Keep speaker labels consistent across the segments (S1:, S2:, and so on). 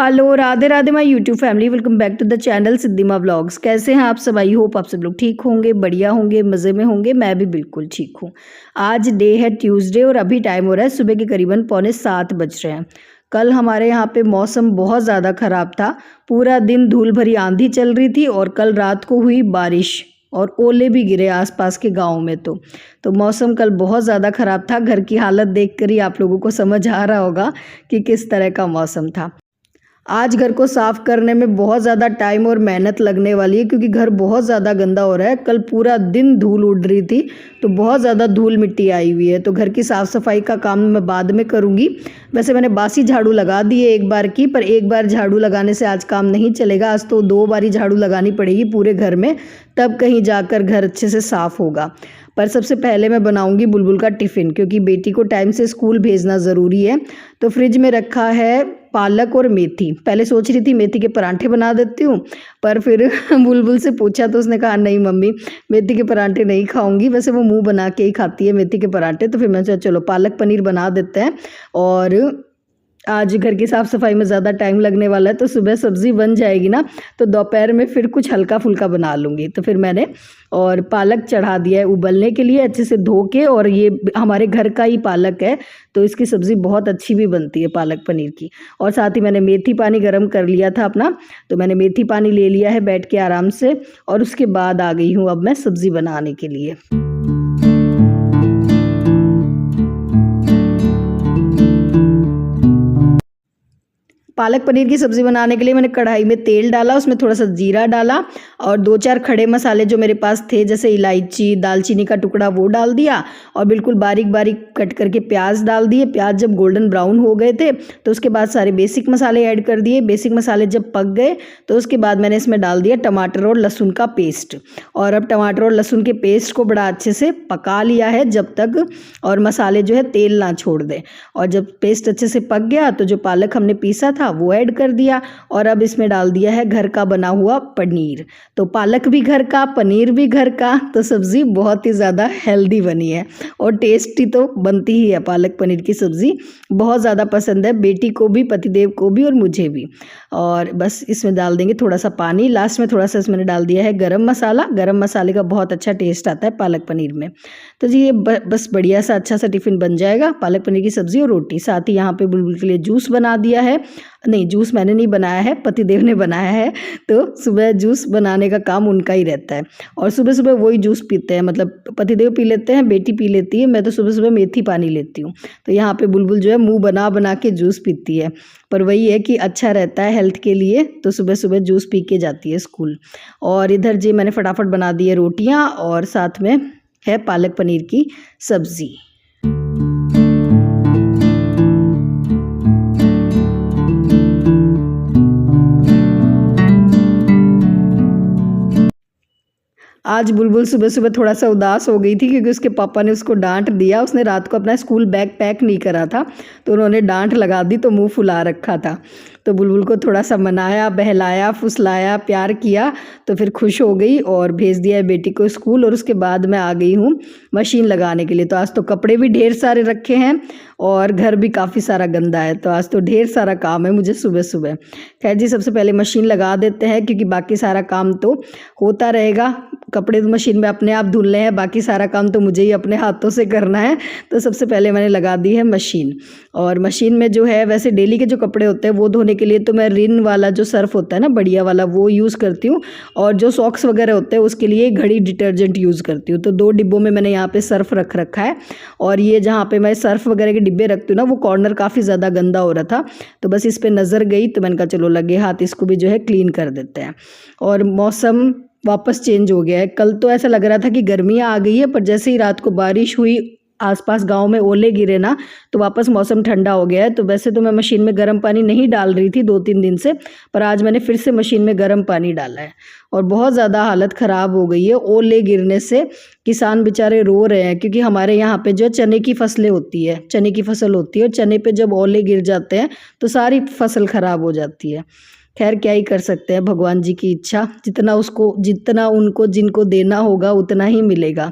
S1: Hello Radhe Radhe my YouTube family, welcome back to the channel Siddhima vlogs. कैसे हैं आप सब? आई होप आप सब लोग ठीक होंगे, बढ़िया होंगे, मज़े में होंगे। मैं भी बिल्कुल ठीक हूँ। आज डे है ट्यूसडे और अभी टाइम हो रहा है सुबह के करीबन 6:45 बज रहे हैं। कल हमारे यहाँ पे मौसम बहुत ज़्यादा ख़राब था। पूरा दिन धूल भरी आंधी चल रही थी और कल रात को हुई बारिश और ओले भी गिरे आसपास के गाँव में। तो मौसम कल बहुत ज़्यादा ख़राब था। घर की हालत देखकर ही आप लोगों को समझ आ रहा होगा कि किस तरह का मौसम था। आज घर को साफ़ करने में बहुत ज़्यादा टाइम और मेहनत लगने वाली है क्योंकि घर बहुत ज़्यादा गंदा हो रहा है। कल पूरा दिन धूल उड़ रही थी तो बहुत ज़्यादा धूल मिट्टी आई हुई है। तो घर की साफ़ सफाई का काम मैं बाद में करूँगी। वैसे मैंने बासी झाड़ू लगा दी है एक बार की, पर एक बार झाड़ू लगाने से आज काम नहीं चलेगा। आज तो 2 बारी झाड़ू लगानी पड़ेगी पूरे घर में, तब कहीं जाकर घर अच्छे से साफ़ होगा। पर सबसे पहले मैं बनाऊंगी बुलबुल का टिफ़िन क्योंकि बेटी को टाइम से स्कूल भेजना ज़रूरी है। तो फ्रिज में रखा है पालक और मेथी। पहले सोच रही थी मेथी के परांठे बना देती हूँ, पर फिर बुलबुल से पूछा तो उसने कहा नहीं मम्मी, मेथी के परांठे नहीं खाऊंगी। वैसे वो मुंह बना के ही खाती है मेथी के परांठे। तो फिर मैंने सोचा चलो पालक पनीर बना देते हैं। और आज घर की साफ़ सफाई में ज़्यादा टाइम लगने वाला है तो सुबह सब्ज़ी बन जाएगी ना, तो दोपहर में फिर कुछ हल्का फुल्का बना लूँगी। तो फिर मैंने और पालक चढ़ा दिया है उबलने के लिए अच्छे से धो के। और ये हमारे घर का ही पालक है तो इसकी सब्ज़ी बहुत अच्छी भी बनती है पालक पनीर की। और साथ ही मैंने मेथी पानी गर्म कर लिया था अपना, तो मैंने मेथी पानी ले लिया है बैठ के आराम से। और उसके बाद आ गई हूँ अब मैं सब्ज़ी बनाने के लिए। पालक पनीर की सब्ज़ी बनाने के लिए मैंने कढ़ाई में तेल डाला, उसमें थोड़ा सा जीरा डाला और 2-4 खड़े मसाले जो मेरे पास थे जैसे इलायची, दालचीनी का टुकड़ा वो डाल दिया। और बिल्कुल बारीक बारीक कट करके प्याज डाल दिए। प्याज जब गोल्डन ब्राउन हो गए थे तो उसके बाद सारे बेसिक मसाले ऐड कर दिए। बेसिक मसाले जब पक गए तो उसके बाद मैंने इसमें डाल दिया टमाटर और लहसुन का पेस्ट। और अब टमाटर और लहसुन के पेस्ट को बड़ा अच्छे से पका लिया है जब तक और मसाले जो है तेल ना छोड़ दें। और जब पेस्ट अच्छे से पक गया तो जो पालक हमने पीसा था वो ऐड कर दिया। और अब इसमें डाल दिया है घर का बना हुआ पनीर। तो पालक भी घर का, पनीर भी घर का, तो सब्ज़ी बहुत ही ज़्यादा हेल्दी बनी है और टेस्टी तो बनती ही है। पालक पनीर की सब्ज़ी बहुत ज़्यादा पसंद है बेटी को भी, पतिदेव को भी और मुझे भी। और बस इसमें डाल देंगे थोड़ा सा पानी। लास्ट में थोड़ा सा इसमें डाल दिया है गरम मसाला। गरम मसाले का बहुत अच्छा टेस्ट आता है पालक पनीर में। तो जी ये बस बढ़िया सा अच्छा सा टिफ़िन बन जाएगा, पालक पनीर की सब्ज़ी और रोटी। साथ ही यहाँ पे बुलबुल के लिए जूस बना दिया है। नहीं, जूस मैंने नहीं बनाया है, पतिदेव ने बनाया है। तो सुबह जूस बनाने का काम उनका ही रहता है और सुबह सुबह वही जूस पीते हैं। मतलब पतिदेव पी लेते हैं, बेटी पी लेती है, मैं तो सुबह सुबह मेथी पानी लेती हूँ। तो यहाँ पे बुलबुल जो है मुंह बना बना के जूस पीती है। पर वही है कि अच्छा रहता है हेल्थ के लिए, तो सुबह सुबह जूस पी के जाती है स्कूल। और इधर जी मैंने फटाफट बना दी है रोटियाँ और साथ में है पालक पनीर की सब्ज़ी। आज बुलबुल सुबह सुबह थोड़ा सा उदास हो गई थी क्योंकि उसके पापा ने उसको डांट दिया। उसने रात को अपना स्कूल बैग पैक नहीं करा था तो उन्होंने डांट लगा दी, तो मुंह फुला रखा था। तो बुलबुल को थोड़ा सा मनाया, बहलाया, फुसलाया, प्यार किया तो फिर खुश हो गई और भेज दिया बेटी को स्कूल। और उसके बाद मैं आ गई हूँ मशीन लगाने के लिए। तो आज तो कपड़े भी ढेर सारे रखे हैं और घर भी काफ़ी सारा गंदा है, तो आज तो ढेर सारा काम है मुझे सुबह सुबह। खैर जी सबसे पहले मशीन लगा देते हैं क्योंकि बाकी सारा काम तो होता रहेगा। कपड़े तो मशीन में अपने आप धुलने हैं, बाकी सारा काम तो मुझे ही अपने हाथों से करना है। तो सबसे पहले मैंने लगा दी है मशीन। और मशीन में जो है वैसे डेली के जो कपड़े होते हैं वो धोने के लिए तो मैं रिन वाला जो सर्फ होता है ना बढ़िया वाला वो यूज़ करती हूँ। और जो सॉक्स वगैरह होते हैं उसके लिए घड़ी डिटर्जेंट यूज़ करती हूँ। तो 2 डिब्बों में मैंने यहाँ पे सर्फ रख रखा है। और ये जहाँ पे मैं सर्फ वगैरह के डिब्बे रखती हूँ ना वो कॉर्नर काफ़ी ज़्यादा गंदा हो रहा था, तो बस इस पर नज़र गई तो मैंने कहा चलो लगे हाथ इसको भी जो है क्लीन कर देते हैं। और मौसम वापस चेंज हो गया है। कल तो ऐसा लग रहा था कि गर्मियाँ आ गई है, पर जैसे ही रात को बारिश हुई, आसपास गांव में ओले गिरे ना, तो वापस मौसम ठंडा हो गया है। तो वैसे तो मैं मशीन में गर्म पानी नहीं डाल रही थी 2-3 दिन से, पर आज मैंने फिर से मशीन में गर्म पानी डाला है। और बहुत ज़्यादा हालत ख़राब हो गई है ओले गिरने से। किसान बेचारे रो रहे हैं क्योंकि हमारे यहाँ पे जो चने की फसलें होती है, चने की फसल होती है, और चने पे जब ओले गिर जाते हैं तो सारी फसल ख़राब हो जाती है। खैर क्या ही कर सकते हैं, भगवान जी की इच्छा, जितना उनको जिनको देना होगा उतना ही मिलेगा।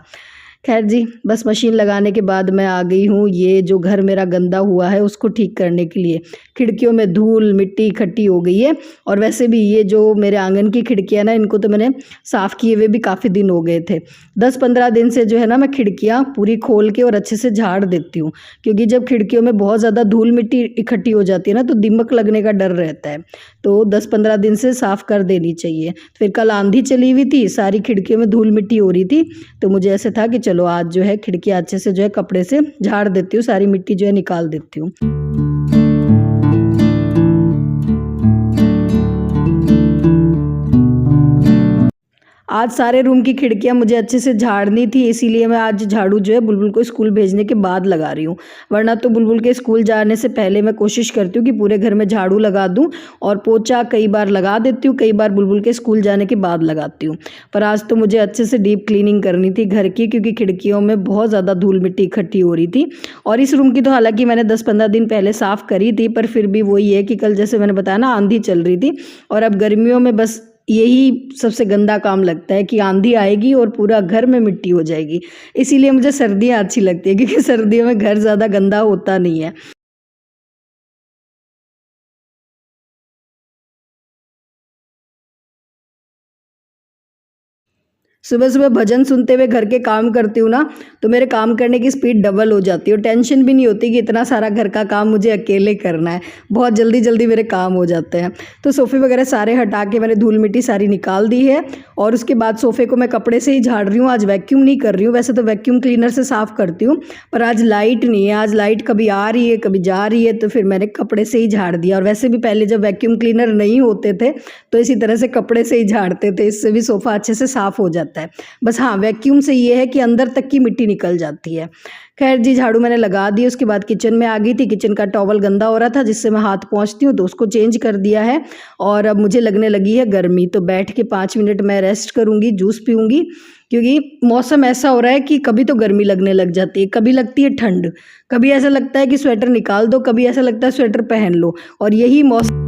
S1: खैर जी, बस मशीन लगाने के बाद मैं आ गई हूँ ये जो घर मेरा गंदा हुआ है उसको ठीक करने के लिए। खिड़कियों में धूल मिट्टी इकट्ठी हो गई है और वैसे भी ये जो मेरे आंगन की खिड़कियाँ ना इनको तो मैंने साफ़ किए हुए भी काफ़ी दिन हो गए थे। 10-15 दिन से जो है ना मैं खिड़कियाँ पूरी खोल के और अच्छे से झाड़ देती हूँ, क्योंकि जब खिड़कियों में बहुत ज़्यादा धूल मिट्टी इकट्ठी हो जाती है ना तो दीमक लगने का डर रहता है। तो 10-15 दिन से साफ़ कर देनी चाहिए। फिर कल आंधी चली हुई थी, सारी खिड़कियों में धूल मिट्टी हो रही थी, तो मुझे ऐसे था कि चलो आज जो है खिड़कियाँ अच्छे से जो है कपड़े से झाड़ देती हूँ, सारी मिट्टी जो है निकाल देती हूँ। आज सारे रूम की खिड़कियाँ मुझे अच्छे से झाड़नी थी, इसीलिए मैं आज झाड़ू जो है बुलबुल को स्कूल भेजने के बाद लगा रही हूँ। वरना तो बुलबुल के स्कूल जाने से पहले मैं कोशिश करती हूँ कि पूरे घर में झाड़ू लगा दूँ और पोछा कई बार लगा देती हूँ, कई बार बुलबुल के स्कूल जाने के बाद लगाती हूँ। पर आज तो मुझे अच्छे से डीप क्लीनिंग करनी थी घर की, क्योंकि खिड़कियों में बहुत ज़्यादा धूल मिट्टी इकट्ठी हो रही थी। और इस रूम की तो हालाँकि मैंने 10-15 दिन पहले साफ़ करी थी, पर फिर भी वही है कि कल जैसे मैंने बताया ना आंधी चल रही थी, और अब गर्मियों में बस यही सबसे गंदा काम लगता है कि आंधी आएगी और पूरा घर में मिट्टी हो जाएगी। इसीलिए मुझे सर्दियाँ अच्छी लगती है, क्योंकि सर्दियों में घर ज़्यादा गंदा होता नहीं है। सुबह-सुबह भजन सुनते हुए घर के काम करती हूँ ना, तो मेरे काम करने की स्पीड डबल हो जाती है और टेंशन भी नहीं होती कि इतना सारा घर का काम मुझे अकेले करना है। बहुत जल्दी-जल्दी मेरे काम हो जाते हैं। तो सोफ़े वगैरह सारे हटा के मैंने धूल मिट्टी सारी निकाल दी है और उसके बाद सोफ़े को मैं कपड़े से ही झाड़ रही हूँ। आज वैक्यूम नहीं कर रही हूँ, वैसे तो वैक्यूम क्लीनर से साफ़ करती हूँ, पर आज लाइट नहीं है। आज लाइट कभी आ रही है, कभी जा रही है, तो फिर मैंने कपड़े से ही झाड़ दिया। और वैसे भी पहले जब वैक्यूम क्लीनर नहीं होते थे, तो इसी तरह से कपड़े से ही झाड़ते थे। इससे भी सोफ़ा अच्छे से साफ़ हो जाता है। बस हाँ, वैक्यूम से ये है कि अंदर तक की मिट्टी निकल जाती है। खैर जी, झाड़ू मैंने लगा दी, उसके बाद किचन में आ गई थी। किचन का टॉवल गंदा हो रहा था जिससे मैं हाथ पोंछती हूँ, तो उसको चेंज कर दिया है और अब मुझे लगने लगी है गर्मी, तो बैठ के 5 मिनट मैं रेस्ट करूँगी, जूस पीऊँगी, क्योंकि मौसम ऐसा हो रहा है कि कभी तो गर्मी लगने लग जाती है, कभी लगती है ठंड, कभी ऐसा लगता है कि स्वेटर निकाल दो, कभी ऐसा लगता है स्वेटर पहन लो, और यही मौसम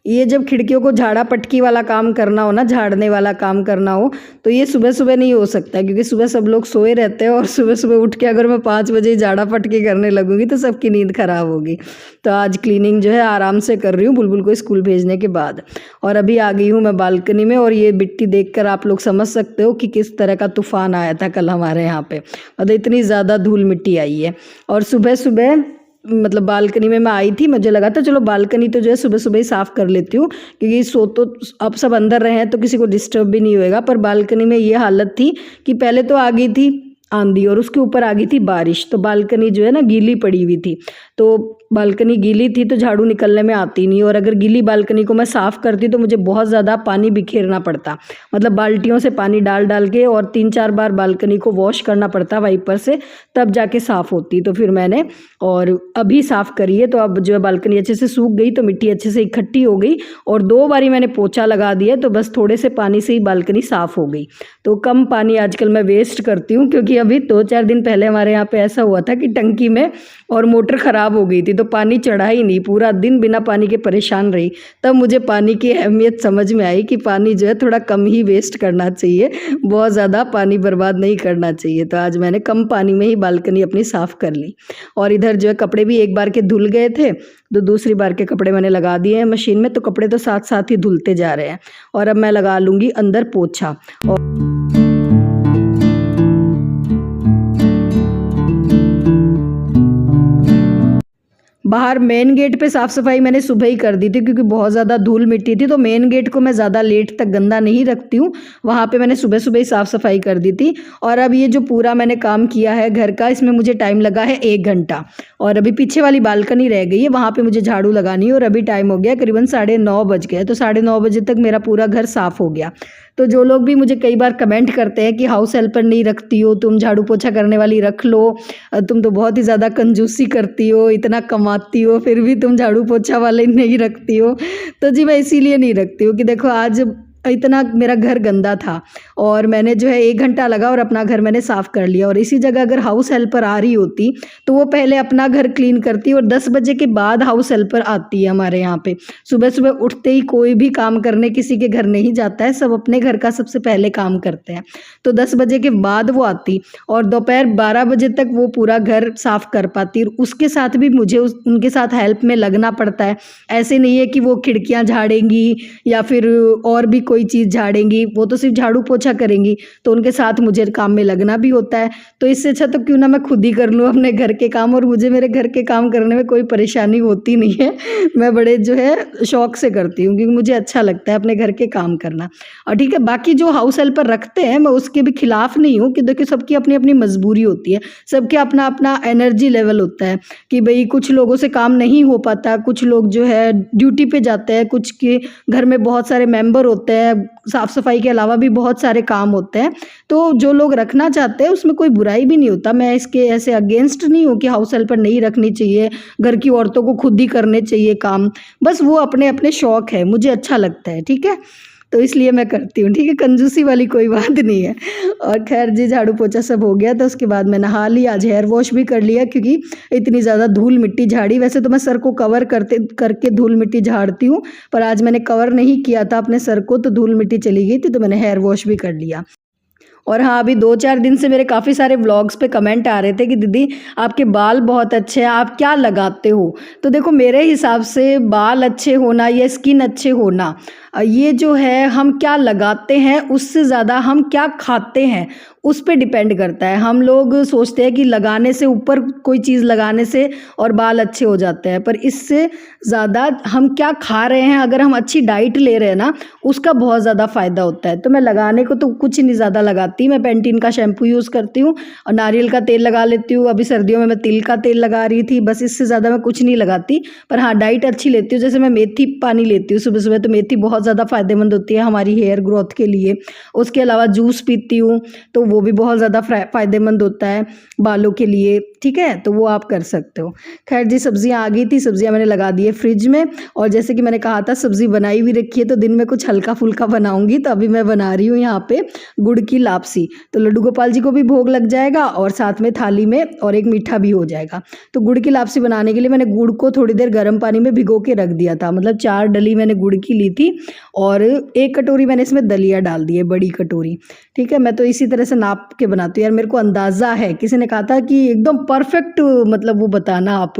S1: ये जब खिड़कियों को झाड़ा पटकी वाला काम करना हो ना, झाड़ने वाला काम करना हो, तो ये सुबह-सुबह नहीं हो सकता, क्योंकि सुबह सब लोग सोए रहते हैं और सुबह-सुबह उठ के अगर मैं 5 बजे ही झाड़ा पटकी करने लगूँगी तो सबकी नींद ख़राब होगी। तो आज क्लीनिंग जो है आराम से कर रही हूँ बुलबुल को स्कूल भेजने के बाद। और अभी आ गई हूँ मैं बालकनी में, और ये मिट्टी देखकर आप लोग समझ सकते हो कि किस तरह का तूफ़ान आया था कल हमारे यहाँ पे। मतलब इतनी ज़्यादा धूल मिट्टी आई है। और सुबह-सुबह मतलब बालकनी में मैं आई थी, मुझे लगा था चलो बालकनी तो जो है सुबह-सुबह ही साफ़ कर लेती हूँ, क्योंकि सो तो अब सब अंदर रहे हैं तो किसी को डिस्टर्ब भी नहीं होएगा। पर बालकनी में ये हालत थी कि पहले तो आ गई थी आंधी और उसके ऊपर आ गई थी बारिश, तो बालकनी जो है ना गीली पड़ी हुई थी। तो बालकनी गीली थी तो झाड़ू निकलने में आती नहीं, और अगर गीली बालकनी को मैं साफ़ करती तो मुझे बहुत ज़्यादा पानी बिखेरना पड़ता, मतलब बाल्टियों से पानी डाल डाल के, और 3-4 बार बालकनी को वॉश करना पड़ता वाइपर से, तब जाके साफ़ होती। तो फिर मैंने और अभी साफ़ करी है, तो अब जो है बालकनी अच्छे से सूख गई, तो मिट्टी अच्छे से इकट्ठी हो गई, और 2 बारी मैंने पोछा लगा दिया, तो बस थोड़े से पानी से ही बालकनी साफ़ हो गई। तो कम पानी आजकल मैं वेस्ट करती हूँ, क्योंकि अभी 2-4 दिन पहले हमारे यहाँ पे ऐसा हुआ था कि टंकी में और मोटर ख़राब हो गई थी, तो पानी चढ़ा ही नहीं, पूरा दिन बिना पानी के परेशान रही। तब मुझे पानी की अहमियत समझ में आई कि पानी जो है थोड़ा कम ही वेस्ट करना चाहिए, बहुत ज़्यादा पानी बर्बाद नहीं करना चाहिए। तो आज मैंने कम पानी में ही बालकनी अपनी साफ़ कर ली। और इधर जो है कपड़े भी एक बार के धुल गए थे, तो दूसरी बार के कपड़े मैंने लगा दिए हैं मशीन में, तो कपड़े तो साथ साथ ही धुलते जा रहे हैं। और अब मैं लगा लूँगी अंदर पोछा। बाहर मेन गेट पे साफ़ सफाई मैंने सुबह ही कर दी थी, क्योंकि बहुत ज़्यादा धूल मिट्टी थी, तो मेन गेट को मैं ज़्यादा लेट तक गंदा नहीं रखती हूँ, वहाँ पे मैंने सुबह-सुबह ही साफ़ सफाई कर दी थी। और अब ये जो पूरा मैंने काम किया है घर का, इसमें मुझे टाइम लगा है 1 घंटा, और अभी पीछे वाली बालकनी रह गई है, वहाँ पे मुझे झाड़ू लगानी है, और अभी टाइम हो गया करीबन 9:30 बज गए, तो 9:30 बजे तक मेरा पूरा घर साफ़ हो गया। तो जो लोग भी मुझे कई बार कमेंट करते हैं कि हाउस हेल्पर नहीं रखती हो तुम, झाड़ू पोछा करने वाली रख लो, तुम तो बहुत ही ज़्यादा कंजूसी करती हो, इतना कमाती हो, फिर भी तुम झाड़ू पोछा वाले नहीं रखती हो। तो जी मैं इसीलिए नहीं रखती हूँ कि देखो आज इतना मेरा घर गंदा था और मैंने जो है 1 घंटा लगा और अपना घर मैंने साफ़ कर लिया। और इसी जगह अगर हाउस हेल्पर आ रही होती तो वो पहले अपना घर क्लीन करती और 10 बजे के बाद हाउस हेल्पर आती है हमारे यहाँ पे। सुबह सुबह उठते ही कोई भी काम करने किसी के घर नहीं जाता है, सब अपने घर का सबसे पहले काम करते हैं। तो 10 बजे के बाद वो आती और दोपहर 12 बजे तक वो पूरा घर साफ़ कर पाती। और उसके साथ भी मुझे उनके साथ हेल्प में लगना पड़ता है। ऐसे नहीं है कि वो खिड़कियाँ झाड़ेंगी या फिर और भी कोई चीज़ झाड़ेंगी, वो तो सिर्फ झाड़ू पोछा करेंगी, तो उनके साथ मुझे काम में लगना भी होता है। तो इससे अच्छा तो क्यों ना मैं खुद ही कर लूँ अपने घर के काम, और मुझे मेरे घर के काम करने में कोई परेशानी होती नहीं है। मैं बड़े जो है शौक से करती हूँ क्योंकि मुझे अच्छा लगता है अपने घर के काम करना। और ठीक है, बाकी जो हाउस हेल्पर रखते हैं मैं उसके भी खिलाफ नहीं हूँ कि देखिए सबकी अपनी अपनी मजबूरी होती है, सबके अपना अपना एनर्जी लेवल होता है कि भाई कुछ लोगों से काम नहीं हो पाता, कुछ लोग जो है ड्यूटी पे जाते हैं, कुछ के घर में बहुत सारे मेंबर होते हैं, साफ़ सफाई के अलावा भी बहुत सारे काम होते हैं। तो जो लोग रखना चाहते हैं उसमें कोई बुराई भी नहीं होता। मैं इसके ऐसे अगेंस्ट नहीं हूँ कि हाउस हेल्पर नहीं रखनी चाहिए, घर की औरतों को खुद ही करने चाहिए काम, बस वो अपने अपने शौक है, मुझे अच्छा लगता है, ठीक है, तो इसलिए मैं करती हूँ, ठीक है, कंजूसी वाली कोई बात नहीं है। और खैर जी झाड़ू पोछा सब हो गया तो उसके बाद मैं नहा ली, आज हेयर वॉश भी कर लिया क्योंकि इतनी ज़्यादा धूल मिट्टी झाड़ी। वैसे तो मैं सर को कवर करके धूल मिट्टी झाड़ती हूँ, पर आज मैंने कवर नहीं किया था अपने सर को तो धूल मिट्टी चली गई थी, तो मैंने हेयर वॉश भी कर लिया। और हाँ, अभी 2-4 दिन से मेरे काफ़ी सारे व्लॉग्स पे कमेंट आ रहे थे कि दीदी आपके बाल बहुत अच्छे हैं, आप क्या लगाते हो? तो देखो मेरे हिसाब से बाल अच्छे होना या स्किन अच्छे होना, ये जो है हम क्या लगाते हैं उससे ज़्यादा हम क्या खाते हैं उस पे डिपेंड करता है। हम लोग सोचते हैं कि लगाने से ऊपर कोई चीज़ लगाने से और बाल अच्छे हो जाते हैं, पर इससे ज़्यादा हम क्या खा रहे हैं, अगर हम अच्छी डाइट ले रहे हैं ना उसका बहुत ज़्यादा फ़ायदा होता है। तो मैं लगाने को तो कुछ नहीं ज़्यादा लगाती, मैं पेंटीन का शैम्पू यूज़ करती हूँ और नारियल का तेल लगा लेती हूँ। अभी सर्दियों में मैं तिल का तेल लगा रही थी, बस इससे ज़्यादा मैं कुछ नहीं लगाती। पर हाँ, डाइट अच्छी लेती हूँ, जैसे मैं मेथी पानी लेती हूँ सुबह सुबह, तो मेथी बहुत ज़्यादा फ़ायदेमंद होती है हमारी हेयर ग्रोथ के लिए। उसके अलावा जूस पीती हूँ तो वो भी बहुत ज़्यादा फ़ायदेमंद होता है बालों के लिए, ठीक है, तो वो आप कर सकते हो। खैर जी सब्जियां आ गई थी, सब्जियां मैंने लगा दी है फ्रिज में, और जैसे कि मैंने कहा था सब्जी बनाई हुई रखी है तो दिन में कुछ हल्का फुल्का बनाऊंगी। तो अभी मैं बना रही हूँ यहाँ पे गुड़ की लापसी, तो लड्डू गोपाल जी को भी भोग लग जाएगा और साथ में थाली में और एक मीठा भी हो जाएगा। तो गुड़ की लापसी बनाने के लिए मैंने गुड़ को थोड़ी देर गर्म पानी में भिगो के रख दिया था, मतलब 4 डली मैंने गुड़ की ली थी और 1 कटोरी मैंने इसमें दलिया डाल दी है, बड़ी कटोरी, ठीक है। मैं तो इसी तरह से नाप के बनाती हूँ यार, मेरे को अंदाज़ा है, किसी ने कहा था कि एकदम परफेक्ट मतलब वो बताना, आप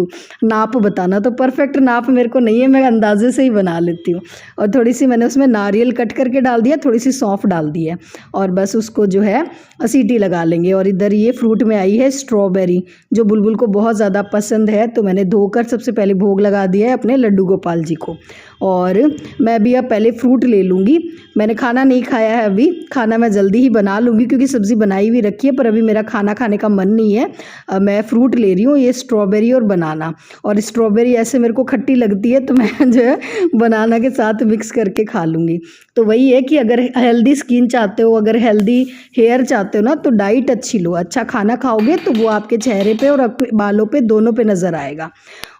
S1: नाप बताना, तो परफेक्ट नाप मेरे को नहीं है, मैं अंदाजे से ही बना लेती हूँ। और थोड़ी सी मैंने उसमें नारियल कट करके डाल दिया, थोड़ी सी सौंफ डाल दी है और बस उसको जो है सीटी लगा लेंगे। और इधर ये फ्रूट में आई है स्ट्रॉबेरी, जो बुलबुल को बहुत ज़्यादा पसंद है, तो मैंने धोकर सबसे पहले भोग लगा दिया है अपने लड्डू गोपाल जी को। और मैं भी अब पहले फ्रूट ले लूँगी, मैंने खाना नहीं खाया है अभी, खाना मैं जल्दी ही बना लूँगी क्योंकि सब्ज़ी बनाई हुई रखी है, पर अभी मेरा खाना खाने का मन नहीं है। मैं फ्रूट ले रही हूँ, ये स्ट्रॉबेरी और बनाना, और स्ट्रॉबेरी ऐसे मेरे को खट्टी लगती है तो मैं जो है बनाना के साथ मिक्स करके खा लूँगी। तो वही है कि अगर हेल्दी स्किन चाहते हो, अगर हेल्दी हेयर चाहते हो ना, तो डाइट अच्छी लो, अच्छा खाना खाओगे तो वो आपके चेहरे पे और आपके बालों पे दोनों पे नज़र आएगा।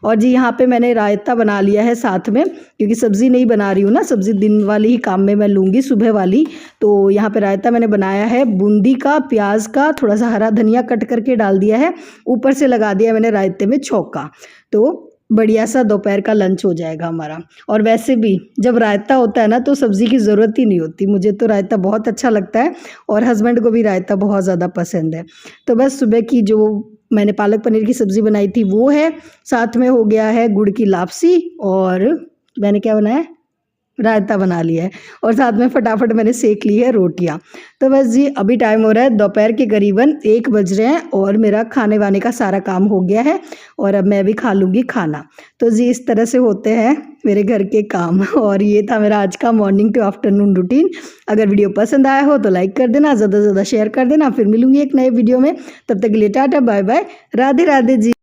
S1: और जी यहाँ पे मैंने रायता बना लिया है साथ में, क्योंकि सब्ज़ी नहीं बना रही हूँ ना, सब्ज़ी दिन वाली ही काम में मैं लूँगी, सुबह वाली। तो यहाँ पे रायता मैंने बनाया है बूंदी का, प्याज का, थोड़ा सा हरा धनिया कट करके डाल दिया है, ऊपर से लगा दिया मैंने रायते में छौंका, तो बढ़िया सा दोपहर का लंच हो जाएगा हमारा। और वैसे भी जब रायता होता है ना तो सब्ज़ी की ज़रूरत ही नहीं होती, मुझे तो रायता बहुत अच्छा लगता है और हस्बैंड को भी रायता बहुत ज़्यादा पसंद है। तो बस सुबह की जो मैंने पालक पनीर की सब्ज़ी बनाई थी वो है, साथ में हो गया है गुड़ की लापसी, और मैंने क्या बनाया, रायता बना लिया है, और साथ में फटाफट मैंने सेक ली है रोटियां। तो बस जी अभी टाइम हो रहा है दोपहर के करीबन 1 बज रहे हैं और मेरा खाने वाने का सारा काम हो गया है और अब मैं भी खा लूँगी खाना। तो जी इस तरह से होते हैं मेरे घर के काम। और ये था मेरा आज का मॉर्निंग टू आफ्टरनून रूटीन। अगर वीडियो पसंद आया हो तो लाइक कर देना, ज़्यादा से ज़्यादा शेयर कर देना। फिर मिलूंगी एक नए वीडियो में, तब तक के लिए tata bye bye, Radhe Radhe जी।